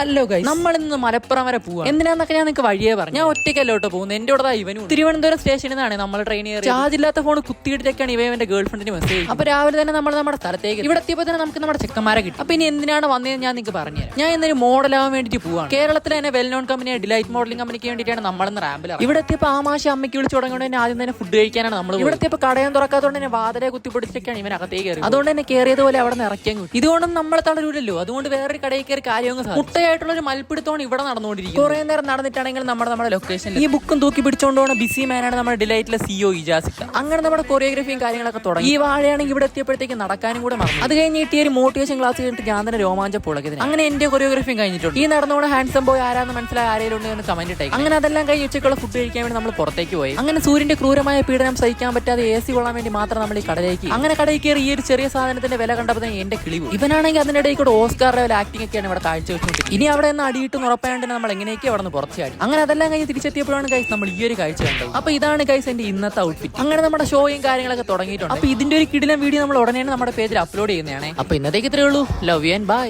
Hello guys, നമ്മൾ ഇന്ന് മലപ്പുറം വരെ പോവാ. എന്തിനാന്നൊക്കെ ഞാൻ നിങ്ങൾക്ക് വഴിയേ പറഞ്ഞു. ഞാൻ ഒറ്റയ്ക്കല്ലോട്ട് പോകുന്നത്, എന്റെ കൂടെ ഇവനും. തിരുവനന്തപുരം സ്റ്റേഷനിൽ നിന്നാണ് നമ്മൾ ട്രെയിൻ കയറി. ചാർജ് ഇല്ലാത്ത ഫോൺ കുത്തിയിട്ടൊക്കെയാണ് ഇവന്റെ ഗേൾ ഫ്രണ്ടിന് മെസ്സേജ്. അപ്പൊ രാവിലെ തന്നെ നമ്മൾ നമ്മുടെ സ്ഥലത്തേക്ക് ഇവിടെ എത്തിയപ്പോൾ തന്നെ നമുക്ക് നമ്മുടെ ചെക്കന്മാരെ കിട്ടും. അപ്പൊ ഇനി എന്തിനാണ് വന്നതെന്ന് ഞാൻ നിങ്ങൾക്ക് പറഞ്ഞുതരാം. ഞാൻ ഇന്നൊരു മോഡലാവാൻ വേണ്ടിയിട്ട് പോവാണ്. കേരളത്തിലെ തന്നെ വെൽ നോൺ കമ്പനിയായ ഡിലൈറ്റ് മോഡലിംഗ് കമ്പനിക്ക് വേണ്ടിയിട്ടാണ് നമ്മളിന്ന് റാമ്പിൽ. ഇവിടെ എത്തിയപ്പോൾ ആമാശ അമ്മയ്ക്ക് വിളിച്ചു തുടങ്ങുകൊണ്ട് തന്നെ ആദ്യം തന്നെ ഫുഡ് കഴിക്കാനാണ് നമ്മൾ. ഇവിടെ എത്തിയപ്പോൾ കടയും തുറക്കാത്തതുകൊണ്ട് തന്നെ വാതിലെ കുത്തിപ്പൊടിച്ചൊക്കെയാണ് ഇവൻ അകത്തേക്ക് കയറി. അതുകൊണ്ട് തന്നെ കയറിയതുപോലെ അവിടെ നിന്ന് ഇറക്കിയാൻ കിട്ടും. ഇതുകൊണ്ടും നമ്മളെ തളരൂലല്ലോ. അതുകൊണ്ട് വേറൊരു കടയിൽ കയറി കാര്യങ്ങൾ മുട്ടയായിട്ടുള്ള ഒരു മൽപ്പിടുത്തോണ് ഇവിടെ നടന്നുകൊണ്ടിരിക്കും. കുറെ നേരം നടന്നിട്ടാണെങ്കിൽ നമ്മുടെ ലൊക്കേഷൻ ഈ ബുക്കും തൂക്കി പിടിച്ചുകൊണ്ടുപോകുന്ന ബിസി മാനാണ് നമ്മുടെ ഡിലൈറ്റിലെ സിഒ ഇജാസിക്ക. അങ്ങനെ നമ്മുടെ കൊറിയോഗ്രഫിയും കാര്യങ്ങളൊക്കെ തുടങ്ങി. ഈ വാഴയാണെങ്കിൽ ഇവിടെ എത്തിയപ്പോഴത്തേക്ക് നടക്കാനും കൂടെ മറന്നു. അത് കഴിഞ്ഞ് കിട്ടിയ ഒരു മോട്ടിവേഷൻ ക്ലാസ് കഴിഞ്ഞിട്ട് ഞാൻ തന്നെ രോമാഞ്ചം പുളകിയത്. അങ്ങനെ എന്റെ കൊറിയോഗ്രഫിയും കഴിഞ്ഞിട്ടുണ്ട്. ഈ നടന്നുകൊണ്ട് ഹാൻഡ്സം ബോയ് ആരാന്ന് മനസ്സിലായ ആരെങ്കിലും ഉണ്ടെന്ന് കമന്റ് ഇട്ടേ. അങ്ങനെ അതെല്ലാം കഴിഞ്ഞ് ഉച്ചക്കുള്ള ഫുഡ് കഴിക്കാൻ വേണ്ടി നമ്മൾ പുറത്തേക്ക് പോയി. അങ്ങനെ സൂര്യന്റെ ക്രൂരമായ പീഡനം സഹിക്കാൻ പറ്റാതെ AC കൊള്ളാൻ വേണ്ടി മാത്രം നമ്മൾ ഈ കടയിലേക്ക്. അങ്ങനെ കടയിൽ കയറി ഈ ഒരു ചെറിയ സാധനത്തിന്റെ വില കണ്ടപ്പോൾ എന്റെ കിളിവ്. ഇവനാണെങ്കിൽ അതിനിടയിൽ കൂടെ ഓസ്കാർ ലെവൽ ആക്ടിംഗ് ഒക്കെയാണ് ഇവിടെ കാഴ്ച വെച്ചുകൊണ്ടിരിക്കുന്നത്. ഇനി അവിടെ നിന്ന് അടിയിട്ട് ഉറപ്പായതുകൊണ്ട് നമ്മൾ എങ്ങനെയൊക്കെ അവിടെ നിന്ന് പുറച്ചാടി. അങ്ങനെ അതെല്ലാം കഴിഞ്ഞ് തിരിച്ചെത്തിയപ്പോഴാണ് ഗൈസ് നമ്മൾ ഈ ഒരു കാഴ്ച കണ്ടത്. അപ്പൊ ഇതാണ് ഗൈസ് എന്റെ ഇന്നത്തെ ഔട്ട്ഫിറ്റ്. അങ്ങനെ നമ്മുടെ ഷോയും കാര്യങ്ങളൊക്കെ തുടങ്ങിയിട്ടുണ്ട്. അപ്പൊ ഇതിന്റെ ഒരു കിടിലൻ വീഡിയോ നമ്മൾ ഉടനെ നമ്മുടെ പേജിൽ അപ്ലോഡ് ചെയ്യുന്നതാണ്. അപ്പൊ ഇന്നത്തേക്ക് ഇത്രയേ ഉള്ളൂ. Love you and by.